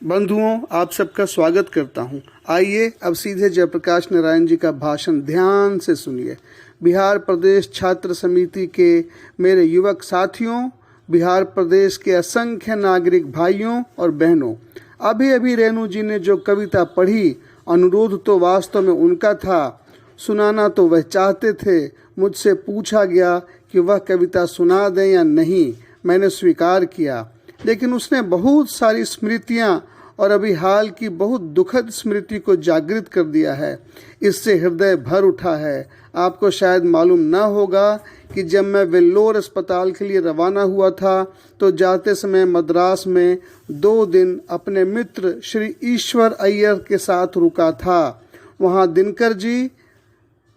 बंधुओं, आप सबका स्वागत करता हूं। आइए अब सीधे जयप्रकाश नारायण जी का भाषण ध्यान से सुनिए। बिहार प्रदेश छात्र समिति के मेरे युवक साथियों, बिहार प्रदेश के असंख्य नागरिक भाइयों और बहनों, अभी अभी रेणु जी ने जो कविता पढ़ी, अनुरोध तो वास्तव में उनका था, सुनाना तो वह चाहते थे। मुझसे पूछा गया कि वह कविता सुना दें या नहीं। मैंने स्वीकार किया, लेकिन उसने बहुत सारी स्मृतियां और अभी हाल की बहुत दुखद स्मृति को जागृत कर दिया है। इससे हृदय भर उठा है। आपको शायद मालूम न होगा कि जब मैं वेल्लोर अस्पताल के लिए रवाना हुआ था तो जाते समय मद्रास में 2 दिन अपने मित्र श्री ईश्वर अय्यर के साथ रुका था। वहाँ दिनकर जी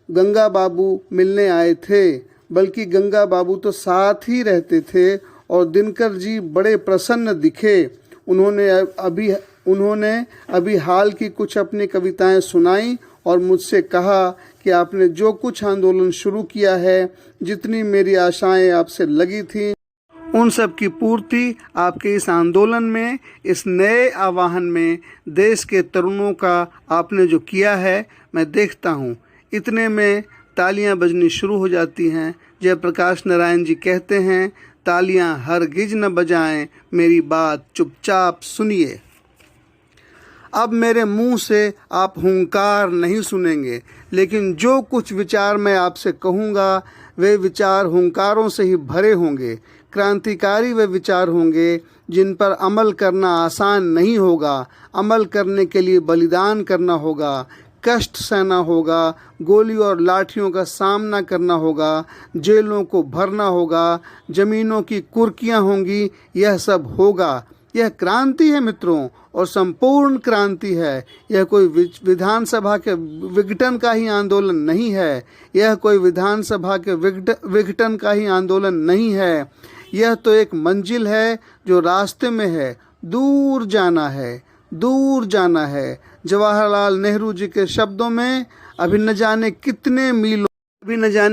गंगा बाबू मिलने आए थे, बल्कि गंगा बाबू तो साथ ही रहते थे और दिनकर जी बड़े प्रसन्न दिखे। उन्होंने अभी हाल की कुछ अपनी कविताएं सुनाई और मुझसे कहा कि आपने जो कुछ आंदोलन शुरू किया है, जितनी मेरी आशाएं आपसे लगी थी, उन सब की पूर्ति आपके इस आंदोलन में, इस नए आह्वान में देश के तरुणों का आपने जो किया है, मैं देखता हूँ। इतने में तालियां बजनी शुरू हो जाती हैं। जयप्रकाश नारायण जी कहते हैं, तालियां हरगिज न बजाएं, मेरी बात चुपचाप सुनिए। अब मेरे मुंह से आप हुंकार नहीं सुनेंगे, लेकिन जो कुछ विचार मैं आपसे कहूँगा वे विचार हुंकारों से ही भरे होंगे। क्रांतिकारी वे विचार होंगे जिन पर अमल करना आसान नहीं होगा। अमल करने के लिए बलिदान करना होगा, कष्ट सहना होगा, गोली और लाठियों का सामना करना होगा, जेलों को भरना होगा, जमीनों की कुर्कियां होंगी। यह सब होगा। यह क्रांति है मित्रों, और संपूर्ण क्रांति है। यह कोई विधानसभा के विघटन का ही आंदोलन नहीं है। यह कोई विधानसभा के विघटन का ही आंदोलन नहीं है। यह तो एक मंजिल है जो रास्ते में है। दूर जाना है, दूर जाना है। जवाहरलाल नेहरू जी के शब्दों में, अभी न जाने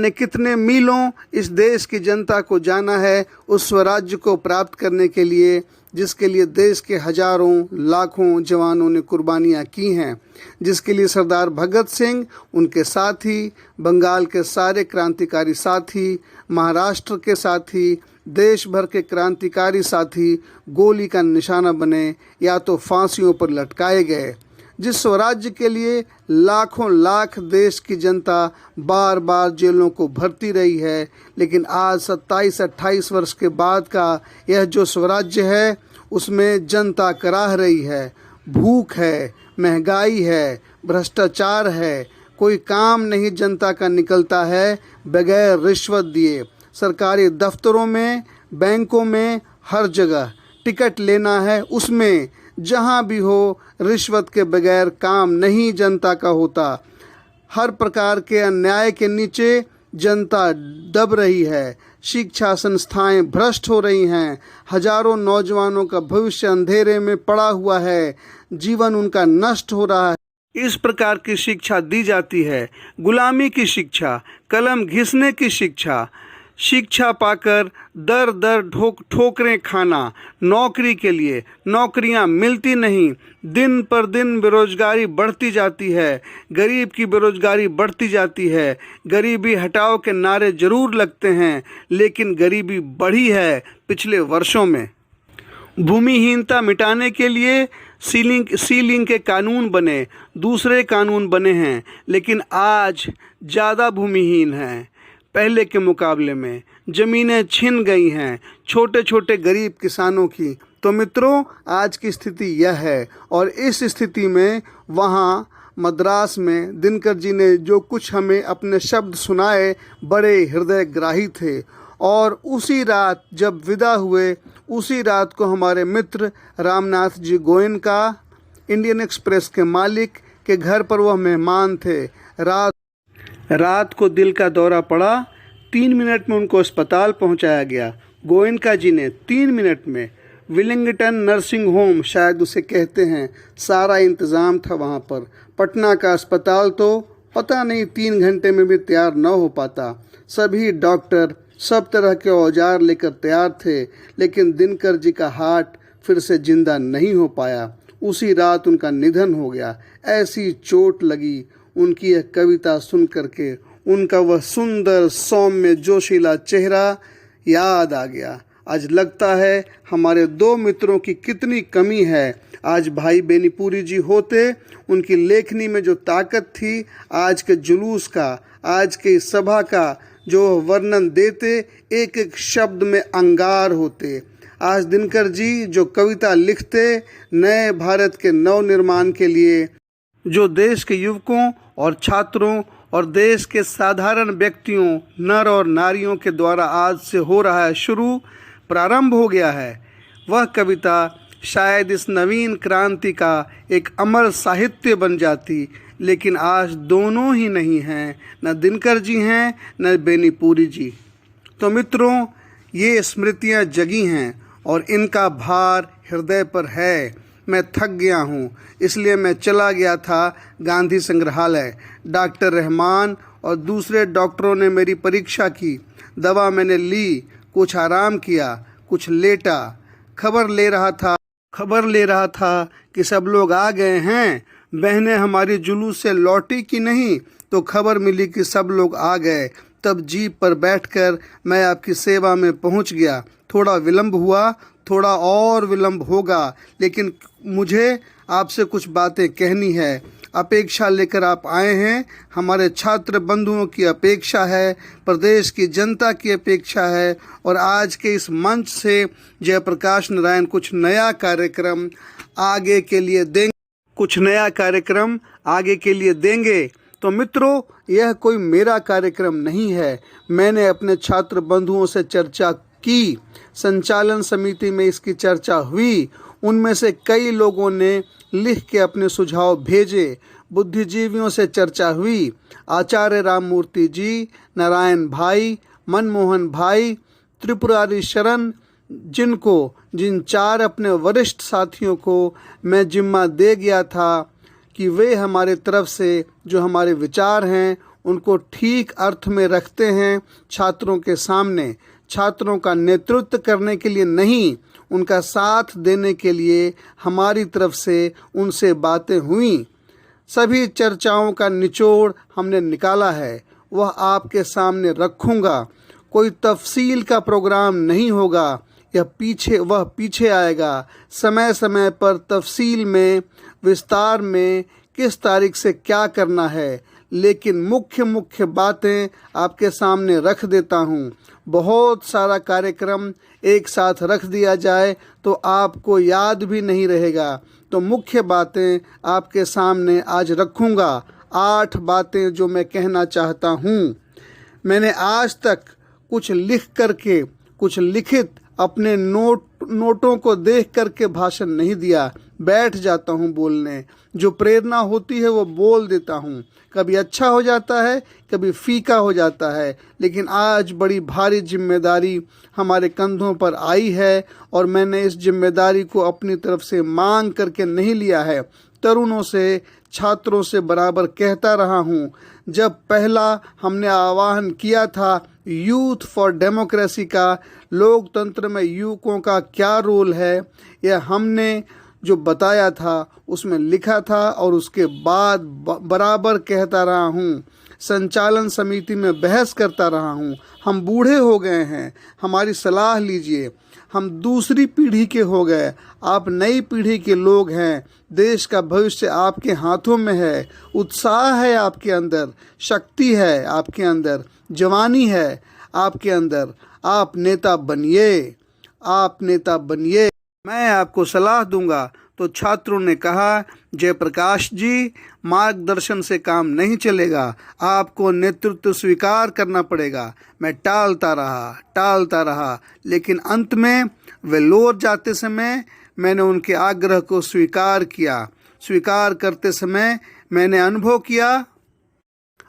कितने मीलों इस देश की जनता को जाना है उस स्वराज्य को प्राप्त करने के लिए जिसके लिए देश के हजारों लाखों जवानों ने कुर्बानियां की हैं, जिसके लिए सरदार भगत सिंह, उनके साथी, बंगाल के सारे क्रांतिकारी साथी, महाराष्ट्र के साथी, देश भर के क्रांतिकारी साथी गोली का निशाना बने या तो फांसियों पर लटकाए गए। जिस स्वराज्य के लिए लाखों लाख देश की जनता बार बार जेलों को भरती रही है, लेकिन आज 27-28 वर्ष के बाद का यह जो स्वराज्य है उसमें जनता कराह रही है। भूख है, महंगाई है, भ्रष्टाचार है, कोई काम नहीं जनता का निकलता है बगैर रिश्वत दिए। सरकारी दफ्तरों में, बैंकों में, हर जगह टिकट लेना है, उसमें जहाँ भी हो रिश्वत के बगैर काम नहीं जनता का होता। हर प्रकार के अन्याय के नीचे जनता दब रही है। शिक्षा संस्थाएं भ्रष्ट हो रही हैं। हजारों नौजवानों का भविष्य अंधेरे में पड़ा हुआ है। जीवन उनका नष्ट हो रहा है। इस प्रकार की शिक्षा दी जाती है, गुलामी की शिक्षा, कलम घिसने की शिक्षा। शिक्षा पाकर दर दर ठोकरें खाना, नौकरी के लिए नौकरियां मिलती नहीं। दिन पर दिन बेरोजगारी बढ़ती जाती है, गरीब की बेरोजगारी बढ़ती जाती है। गरीबी हटाओ के नारे जरूर लगते हैं, लेकिन गरीबी बढ़ी है पिछले वर्षों में। भूमिहीनता मिटाने के लिए सीलिंग के कानून बने, दूसरे कानून बने हैं, लेकिन आज ज़्यादा भूमिहीन हैं पहले के मुकाबले में। ज़मीनें छिन गई हैं छोटे छोटे गरीब किसानों की। तो मित्रों, आज की स्थिति यह है, और इस स्थिति में वहाँ मद्रास में दिनकर जी ने जो कुछ हमें अपने शब्द सुनाए बड़े हृदयग्राही थे। और उसी रात जब विदा हुए, उसी रात को हमारे मित्र रामनाथ जी गोयनका, इंडियन एक्सप्रेस के मालिक के घर पर वह मेहमान थे। रात को दिल का दौरा पड़ा। 3 मिनट में उनको अस्पताल पहुंचाया गया। गोयनका जी ने 3 मिनट में विलिंगटन नर्सिंग होम शायद उसे कहते हैं, सारा इंतज़ाम था वहां पर। पटना का अस्पताल तो पता नहीं 3 घंटे में भी तैयार न हो पाता। सभी डॉक्टर सब तरह के औजार लेकर तैयार थे, लेकिन दिनकर जी का हार्ट फिर से जिंदा नहीं हो पाया। उसी रात उनका निधन हो गया। ऐसी चोट लगी उनकी यह कविता सुन करके, उनका वह सुंदर सौम्य जोशीला चेहरा याद आ गया। आज लगता है हमारे दो मित्रों की कितनी कमी है। आज भाई बेनीपुरी जी होते, उनकी लेखनी में जो ताकत थी, आज के जुलूस का, आज के सभा का जो वर्णन देते, एक एक शब्द में अंगार होते। आज दिनकर जी जो कविता लिखते नए भारत के नव निर्माण के लिए, जो देश के युवकों और छात्रों और देश के साधारण व्यक्तियों, नर और नारियों के द्वारा आज से हो रहा है शुरू, प्रारंभ हो गया है, वह कविता शायद इस नवीन क्रांति का एक अमर साहित्य बन जाती। लेकिन आज दोनों ही नहीं हैं, न दिनकर जी हैं न बेनीपुरी जी। तो मित्रों, ये स्मृतियाँ जगी हैं और इनका भार हृदय पर है। मैं थक गया हूँ, इसलिए मैं चला गया था गांधी संग्रहालय। डॉक्टर रहमान और दूसरे डॉक्टरों ने मेरी परीक्षा की, दवा मैंने ली, कुछ आराम किया, कुछ लेटा। खबर ले रहा था कि सब लोग आ गए हैं। बहनें हमारी जुलूस से लौटी कि नहीं, तो खबर मिली कि सब लोग आ गए। तब जीप पर बैठकर मैं आपकी सेवा में पहुंच गया। थोड़ा विलंब हुआ, थोड़ा और विलंब होगा, लेकिन मुझे आपसे कुछ बातें कहनी है। अपेक्षा लेकर आप आए हैं, हमारे छात्र बंधुओं की अपेक्षा है, प्रदेश की जनता की अपेक्षा है, और आज के इस मंच से जयप्रकाश नारायण कुछ नया कार्यक्रम आगे के लिए देंगे। तो मित्रों, यह कोई मेरा कार्यक्रम नहीं है। मैंने अपने छात्र बंधुओं से चर्चा की, संचालन समिति में इसकी चर्चा हुई, उनमें से कई लोगों ने लिख के अपने सुझाव भेजे, बुद्धिजीवियों से चर्चा हुई, आचार्य राममूर्ति जी, नारायण भाई, मनमोहन भाई, त्रिपुरारी शरण, जिन चार अपने वरिष्ठ साथियों को मैं जिम्मा दे गया था कि वे हमारे तरफ से जो हमारे विचार हैं उनको ठीक अर्थ में रखते हैं छात्रों के सामने, छात्रों का नेतृत्व करने के लिए नहीं, उनका साथ देने के लिए हमारी तरफ से उनसे बातें हुई। सभी चर्चाओं का निचोड़ हमने निकाला है, वह आपके सामने रखूँगा। कोई तफसील का प्रोग्राम नहीं होगा, वह पीछे आएगा। समय समय पर तफसील में, विस्तार में किस तारीख से क्या करना है, लेकिन मुख्य बातें आपके सामने रख देता हूँ। बहुत सारा कार्यक्रम एक साथ रख दिया जाए तो आपको याद भी नहीं रहेगा, तो मुख्य बातें आपके सामने आज रखूँगा। 8 बातें जो मैं कहना चाहता हूँ। मैंने आज तक कुछ लिखित अपने नोटों को देख करके भाषण नहीं दिया। बैठ जाता हूँ बोलने, जो प्रेरणा होती है वो बोल देता हूँ। कभी अच्छा हो जाता है, कभी फीका हो जाता है, लेकिन आज बड़ी भारी जिम्मेदारी हमारे कंधों पर आई है और मैंने इस जिम्मेदारी को अपनी तरफ से मांग करके नहीं लिया है। तरुणों से, छात्रों से बराबर कहता रहा हूँ। जब पहला हमने आह्वान किया था यूथ फॉर डेमोक्रेसी का, लोकतंत्र में युवकों का क्या रोल है, यह हमने जो बताया था उसमें लिखा था और उसके बाद बराबर कहता रहा हूँ। संचालन समिति में बहस करता रहा हूँ। हम बूढ़े हो गए हैं, हमारी सलाह लीजिए। हम दूसरी पीढ़ी के हो गए, आप नई पीढ़ी के लोग हैं। देश का भविष्य आपके हाथों में है। उत्साह है आपके अंदर, शक्ति है आपके अंदर, जवानी है आपके अंदर। आप नेता बनिए। मैं आपको सलाह दूंगा। तो छात्रों ने कहा, जयप्रकाश जी, मार्गदर्शन से काम नहीं चलेगा, आपको नेतृत्व स्वीकार करना पड़ेगा। मैं टालता रहा, लेकिन अंत में वे लौट जाते समय मैंने उनके आग्रह को स्वीकार किया। स्वीकार करते समय मैंने अनुभव किया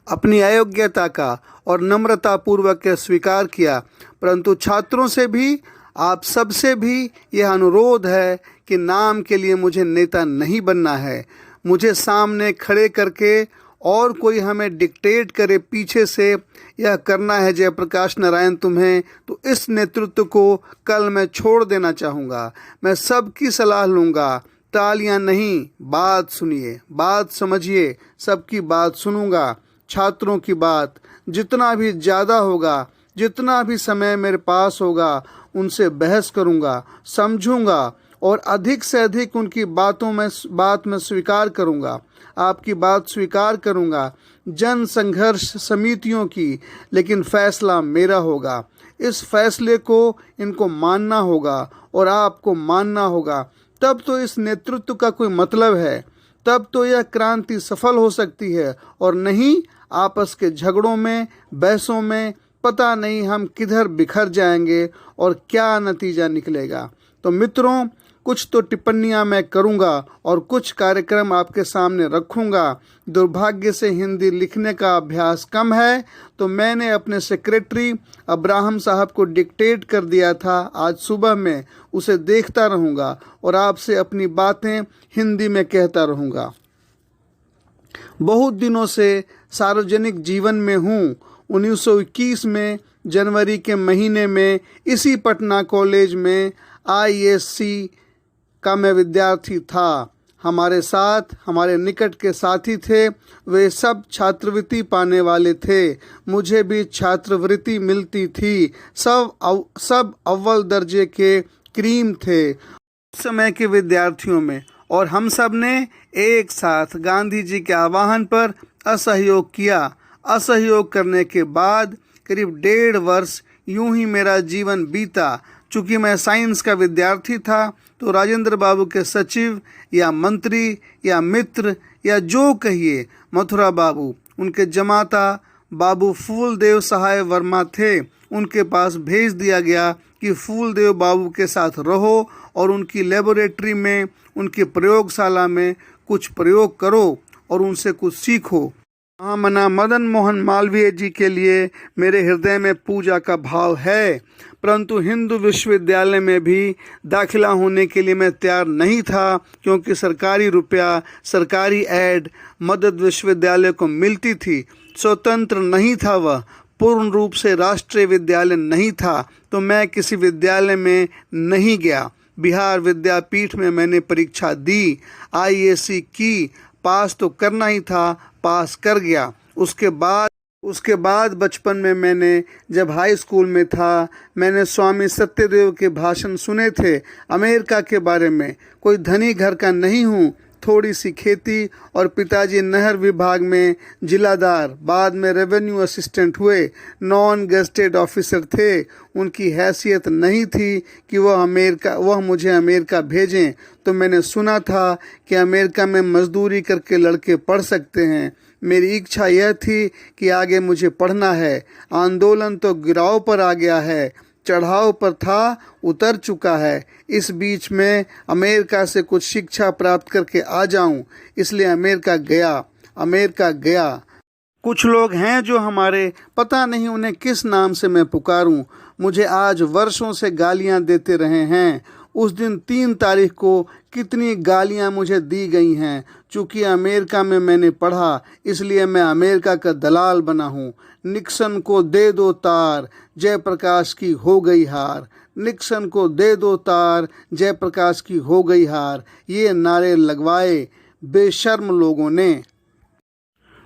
अपनी अयोग्यता का और नम्रता पूर्वक स्वीकार किया। परंतु छात्रों से भी, आप सबसे भी यह अनुरोध है कि नाम के लिए मुझे नेता नहीं बनना है। मुझे सामने खड़े करके और कोई हमें डिक्टेट करे पीछे से यह करना है जयप्रकाश नारायण तुम्हें, तो इस नेतृत्व को कल मैं छोड़ देना चाहूँगा। मैं सबकी सलाह लूँगा तालियां नहीं, बात सुनिए, बात समझिए, सबकी बात सुनूंगा, छात्रों की बात जितना भी ज़्यादा होगा, जितना भी समय मेरे पास होगा, उनसे बहस करूंगा, समझूंगा और अधिक से अधिक उनकी बात में स्वीकार करूंगा, आपकी बात स्वीकार करूंगा, जन संघर्ष समितियों की, लेकिन फैसला मेरा होगा। इस फैसले को इनको मानना होगा और आपको मानना होगा, तब तो इस नेतृत्व का कोई मतलब है, तब तो यह क्रांति सफल हो सकती है। और नहीं, आपस के झगड़ों में, बहसों में पता नहीं हम किधर बिखर जाएंगे और क्या नतीजा निकलेगा। तो मित्रों, कुछ तो टिप्पणियां मैं करूंगा और कुछ कार्यक्रम आपके सामने रखूंगा। दुर्भाग्य से हिंदी लिखने का अभ्यास कम है, तो मैंने अपने सेक्रेटरी अब्राहम साहब को डिक्टेट कर दिया था। आज सुबह में उसे देखता रहूंगा और आपसे अपनी बातें हिंदी में कहता रहूंगा। बहुत दिनों से सार्वजनिक जीवन में हूँ। 1921 में जनवरी के महीने में इसी पटना कॉलेज में ISC का मैं विद्यार्थी था। हमारे साथ हमारे निकट के साथी थे, वे सब छात्रवृत्ति पाने वाले थे। मुझे भी छात्रवृत्ति मिलती थी। सब अव्वल दर्जे के क्रीम थे उस समय के विद्यार्थियों में, और हम सब ने एक साथ गांधी जी के आह्वान पर असहयोग किया। असहयोग करने के बाद करीब 1.5 वर्ष यूं ही मेरा जीवन बीता। चूँकि मैं साइंस का विद्यार्थी था, तो राजेंद्र बाबू के सचिव या मंत्री या मित्र या जो कहिए, मथुरा बाबू, उनके जमाता बाबू फूलदेव सहाय वर्मा थे, उनके पास भेज दिया गया कि फूलदेव बाबू के साथ रहो और उनकी लेबोरेटरी में, उनकी प्रयोगशाला में कुछ प्रयोग करो और उनसे कुछ सीखो। महामना मदन मोहन मालवीय जी के लिए मेरे हृदय में पूजा का भाव है, परंतु हिंदू विश्वविद्यालय में भी दाखिला होने के लिए मैं तैयार नहीं था, क्योंकि सरकारी रुपया, सरकारी ऐड मदद विश्वविद्यालय को मिलती थी। स्वतंत्र नहीं था वह, पूर्ण रूप से राष्ट्रीय विद्यालय नहीं था, तो मैं किसी विद्यालय में नहीं गया। बिहार विद्यापीठ में मैंने परीक्षा दी, ISC की, पास तो करना ही था, पास कर गया। उसके बाद बचपन में मैंने, जब हाई स्कूल में था, मैंने स्वामी सत्यदेव के भाषण सुने थे अमेरिका के बारे में। कोई धनी घर का नहीं हूँ, थोड़ी सी खेती, और पिताजी नहर विभाग में जिलादार, बाद में रेवेन्यू असिस्टेंट हुए, नॉन गेस्टेड ऑफिसर थे। उनकी हैसियत नहीं थी कि वह मुझे अमेरिका भेजें, तो मैंने सुना था कि अमेरिका में मजदूरी करके लड़के पढ़ सकते हैं। मेरी इच्छा यह थी कि आगे मुझे पढ़ना है। आंदोलन तो गिराव पर आ गया है, चढ़ाव पर था, उतर चुका है। इस बीच में अमेरिका से कुछ शिक्षा प्राप्त करके आ जाऊं, इसलिए अमेरिका गया। कुछ लोग हैं जो हमारे, पता नहीं उन्हें किस नाम से मैं पुकारूं, मुझे आज वर्षों से गालियां देते रहे हैं। उस दिन 3 तारीख को कितनी गालियां मुझे दी गई हैं। चूँकि अमेरिका में मैंने पढ़ा, इसलिए मैं अमेरिका का दलाल बना हूँ। निक्सन को दे दो तार, जयप्रकाश की हो गई हार। निक्सन को दे दो तार, जयप्रकाश की हो गई हार। ये नारे लगवाए बेशर्म लोगों ने।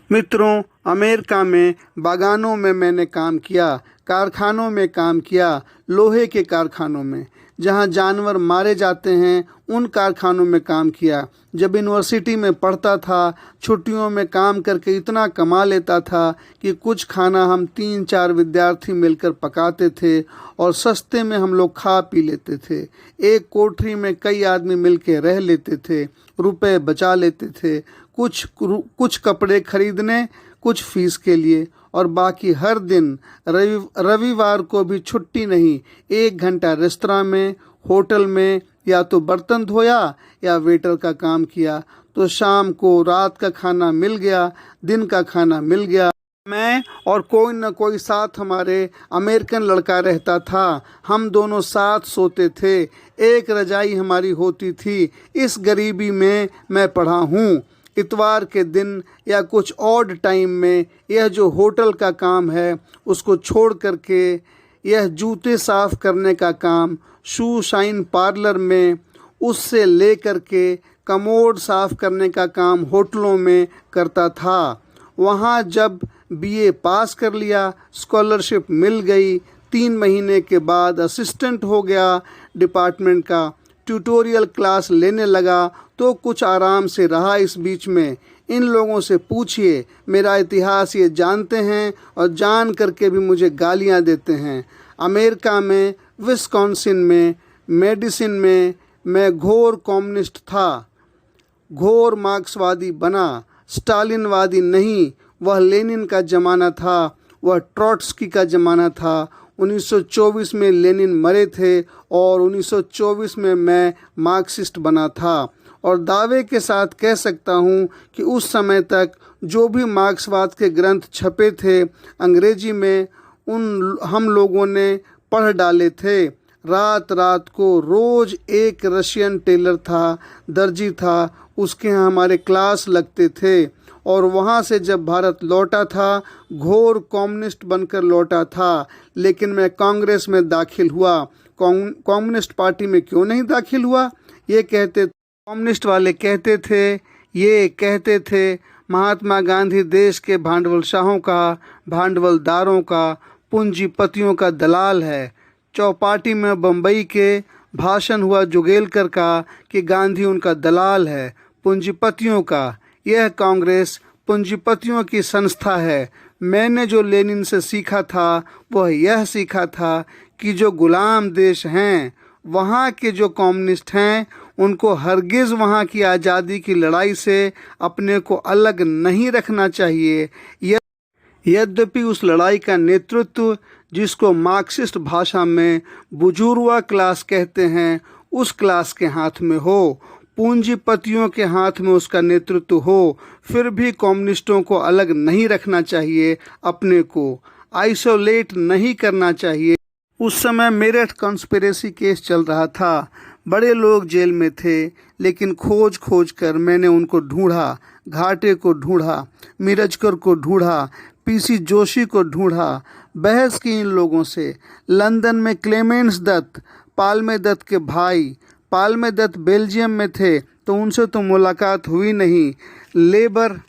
मित्रों, अमेरिका में बागानों में मैंने काम किया, कारखानों में काम किया, लोहे के कारखानों में, जहां जानवर मारे जाते हैं, उन कारखानों में काम किया। जब यूनिवर्सिटी में पढ़ता था, छुट्टियों में काम करके इतना कमा लेता था कि कुछ खाना हम 3-4 विद्यार्थी मिलकर पकाते थे और सस्ते में हम लोग खा पी लेते थे। एक कोठरी में कई आदमी मिलकर रह लेते थे, रुपए बचा लेते थे, कुछ कपड़े खरीदने, कुछ फीस के लिए, और बाकी हर दिन, रविवार को भी छुट्टी नहीं, 1 घंटा रेस्तरां में, होटल में या तो बर्तन धोया या वेटर का काम किया। तो शाम को रात का खाना मिल गया, दिन का खाना मिल गया। मैं और कोई न कोई साथ हमारे अमेरिकन लड़का रहता था, हम दोनों साथ सोते थे, एक रजाई हमारी होती थी। इस गरीबी में मैं पढ़ा हूँ। इतवार के दिन या कुछ ऑड टाइम में यह जो होटल का काम है, उसको छोड़ करके यह जूते साफ करने का काम, शू शाइन पार्लर में, उससे ले करके कमोड साफ करने का काम होटलों में करता था। वहाँ जब बीए पास कर लिया, स्कॉलरशिप मिल गई, 3 महीने के बाद असिस्टेंट हो गया डिपार्टमेंट का, ट्यूटोरियल क्लास लेने लगा तो कुछ आराम से रहा। इस बीच में इन लोगों से पूछिए, मेरा इतिहास ये जानते हैं और जान करके भी मुझे गालियाँ देते हैं। अमेरिका में विस्कॉन्सिन में मेडिसिन में मैं घोर कम्युनिस्ट था, घोर मार्क्सवादी बना, स्टालिनवादी नहीं। वह लेनिन का ज़माना था, वह ट्रॉट्स्की का ज़माना था। 1924 में लेनिन मरे थे और 1924 में मैं मार्क्सिस्ट बना था। और दावे के साथ कह सकता हूँ कि उस समय तक जो भी मार्क्सवाद के ग्रंथ छपे थे अंग्रेजी में, उन हम लोगों ने पढ़ डाले थे। रात रात को रोज़ एक रशियन टेलर था, दर्जी था, उसके यहाँ हमारे क्लास लगते थे। और वहाँ से जब भारत लौटा था, घोर कम्युनिस्ट बनकर लौटा था। लेकिन मैं कांग्रेस में दाखिल हुआ। कम्युनिस्ट पार्टी में क्यों नहीं दाखिल हुआ? ये कहते कम्युनिस्ट वाले कहते थे महात्मा गांधी देश के भांडवलशाहों का, भांडवलदारों का, पूंजीपतियों का दलाल है। चौपाटी में बम्बई के भाषण हुआ जुगेलकर का कि गांधी उनका दलाल है, पूंजीपतियों का। यह कांग्रेस पूंजीपतियों की संस्था है। मैंने जो लेनिन से सीखा था वह यह सीखा था कि जो गुलाम देश हैं, वहाँ के जो कम्युनिस्ट हैं, उनको हरगिज़ वहाँ की आज़ादी की लड़ाई से अपने को अलग नहीं रखना चाहिए। यद्यपि उस लड़ाई का नेतृत्व, जिसको मार्क्सिस्ट भाषा में बुजुर्वा क्लास कहते हैं, उस क्लास के हाथ में हो, पूंजीपतियों के हाथ में उसका नेतृत्व हो, फिर भी कम्युनिस्टों को अलग नहीं रखना चाहिए, अपने को आइसोलेट नहीं करना चाहिए। उस समय मेरठ कॉन्स्पिरेसी केस चल रहा था, बड़े लोग जेल में थे, लेकिन खोज खोज कर मैंने उनको ढूंढा। घाटे को ढूंढा, मिरजकर को ढूंढा, पीसी जोशी को ढूंढा, बहस की इन लोगों से। लंदन में क्लेमेंस दत्त, पाल्मे दत्त के भाई, पाल्मे दत्त बेल्जियम में थे तो उनसे तो मुलाकात हुई नहीं। लेबर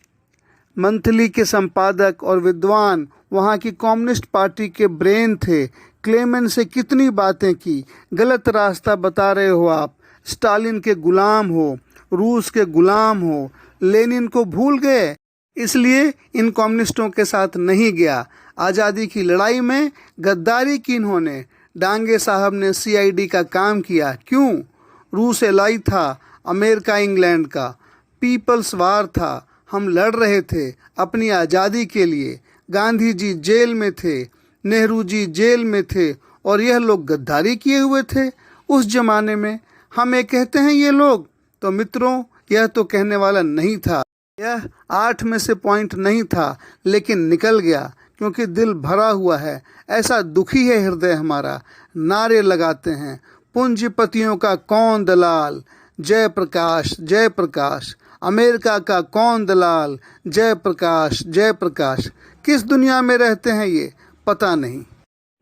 मंथली के संपादक और विद्वान वहाँ की कम्युनिस्ट पार्टी के ब्रेन थे। क्लेमेंट से कितनी बातें की। गलत रास्ता बता रहे हो आप, स्टालिन के गुलाम हो, रूस के गुलाम हो, लेनिन को भूल गए, इसलिए इन कम्युनिस्टों के साथ नहीं गया। आज़ादी की लड़ाई में गद्दारी की इन्होंने। डांगे साहब ने सीआईडी का काम किया, क्यों? रूस एलाई था, अमेरिका इंग्लैंड का, पीपल्स वार था, हम लड़ रहे थे अपनी आज़ादी के लिए। गांधी जी जेल में थे, नेहरू जी जेल में थे, और यह लोग गद्दारी किए हुए थे उस जमाने में। हम ये कहते हैं ये लोग, तो मित्रों यह तो कहने वाला नहीं था, यह 8 में से पॉइंट नहीं था, लेकिन निकल गया क्योंकि दिल भरा हुआ है। ऐसा दुखी है हृदय हमारा। नारे लगाते हैं, पूंजीपतियों का कौन दलाल, जय प्रकाश जय प्रकाश, अमेरिका का कौन दलाल, जय प्रकाश जय प्रकाश। किस दुनिया में रहते हैं ये, पता नहीं।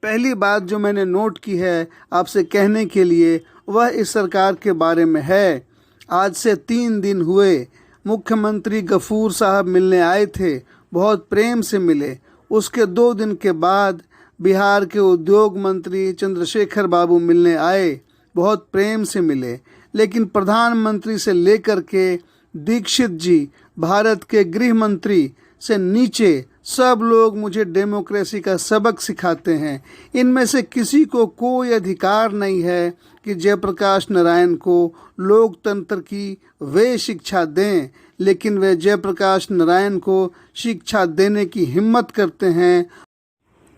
पहली बात जो मैंने नोट की है आपसे कहने के लिए, वह इस सरकार के बारे में है। आज से 3 दिन हुए, मुख्यमंत्री गफूर साहब मिलने आए थे, बहुत प्रेम से मिले। उसके 2 दिन के बाद बिहार के उद्योग मंत्री चंद्रशेखर बाबू मिलने आए, बहुत प्रेम से मिले। लेकिन प्रधानमंत्री से लेकर के दीक्षित जी, भारत के गृह मंत्री से नीचे सब लोग मुझे डेमोक्रेसी का सबक सिखाते हैं। इनमें से किसी को कोई अधिकार नहीं है कि जयप्रकाश नारायण को लोकतंत्र की वे शिक्षा दें, लेकिन वे जयप्रकाश नारायण को शिक्षा देने की हिम्मत करते हैं।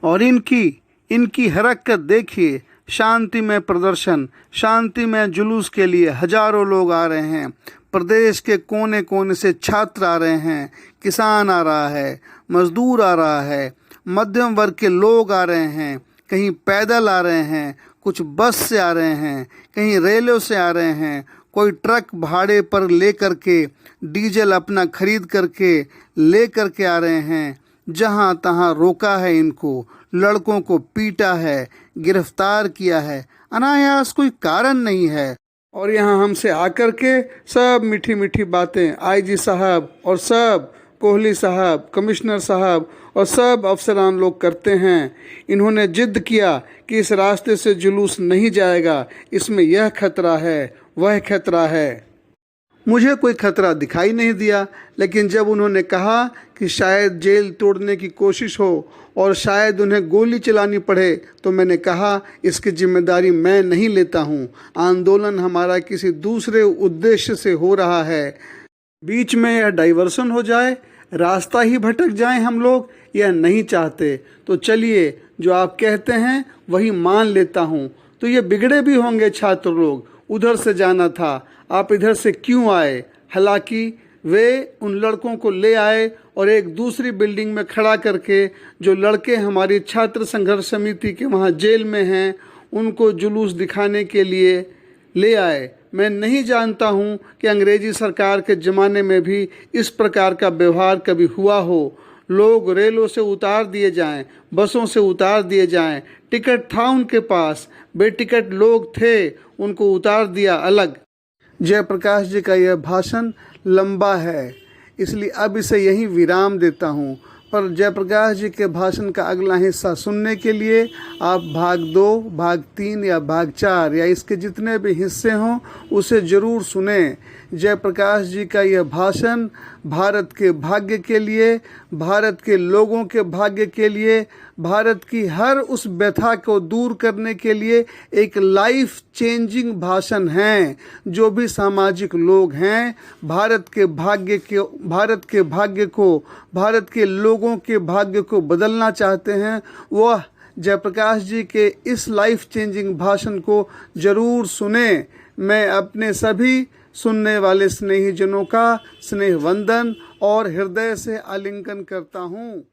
और इनकी हरकत देखिए, शांति में प्रदर्शन, शांति में जुलूस के लिए हजारों लोग आ रहे हैं। प्रदेश के कोने कोने से छात्र आ रहे हैं, किसान आ रहा है, मजदूर आ रहा है, मध्यम वर्ग के लोग आ रहे हैं, कहीं पैदल आ रहे हैं, कुछ बस से आ रहे हैं, कहीं रेलों से आ रहे हैं, कोई ट्रक भाड़े पर ले करके, डीजल अपना खरीद करके ले करके आ रहे हैं। जहाँ तहाँ रोका है इनको, लड़कों को पीटा है, गिरफ्तार किया है, अनायास, कोई कारण नहीं है। और यहाँ हमसे आकर के सब मीठी मीठी बातें आईजी साहब और सब कोहली साहब, कमिश्नर साहब और सब अफसरान लोग करते हैं। इन्होंने जिद किया कि इस रास्ते से जुलूस नहीं जाएगा, इसमें यह खतरा है, वह खतरा है। मुझे कोई खतरा दिखाई नहीं दिया, लेकिन जब उन्होंने कहा कि शायद जेल तोड़ने की कोशिश हो और शायद उन्हें गोली चलानी पड़े, तो मैंने कहा इसकी जिम्मेदारी मैं नहीं लेता हूँ। आंदोलन हमारा किसी दूसरे उद्देश्य से हो रहा है। बीच में यह डाइवर्सन हो जाए, रास्ता ही भटक जाएं हम लोग, यह नहीं चाहते। तो चलिए, जो आप कहते हैं वही मान लेता हूँ। तो ये बिगड़े भी होंगे छात्र लोग, उधर से जाना था, आप इधर से क्यों आए? हालांकि वे उन लड़कों को ले आए और एक दूसरी बिल्डिंग में खड़ा करके जो लड़के हमारी छात्र संघर्ष समिति के वहाँ जेल में हैं, उनको जुलूस दिखाने के लिए ले आए। मैं नहीं जानता हूँ कि अंग्रेजी सरकार के ज़माने में भी इस प्रकार का व्यवहार कभी हुआ हो। लोग रेलों से उतार दिए जाएं, बसों से उतार दिए जाएं, टिकट था उनके पास, बेटिकट लोग थे, उनको उतार दिया अलग। जयप्रकाश जी का यह भाषण लंबा है, इसलिए अब इसे यहीं विराम देता हूँ। पर जयप्रकाश जी के भाषण का अगला हिस्सा सुनने के लिए आप भाग 2, भाग 3 या भाग 4 या इसके जितने भी हिस्से हों उसे ज़रूर सुनें। जयप्रकाश जी का यह भाषण भारत के भाग्य के लिए, भारत के लोगों के भाग्य के लिए, भारत की हर उस व्यथा को दूर करने के लिए एक लाइफ चेंजिंग भाषण है। जो भी सामाजिक लोग हैं, भारत के भाग्य को, भारत के लोगों के भाग्य को बदलना चाहते हैं, वह जयप्रकाश जी के इस लाइफ चेंजिंग भाषण को ज़रूर सुने। मैं अपने सभी सुनने वाले स्नेहीजनों का स्नेह वंदन और हृदय से आलिंगन करता हूँ।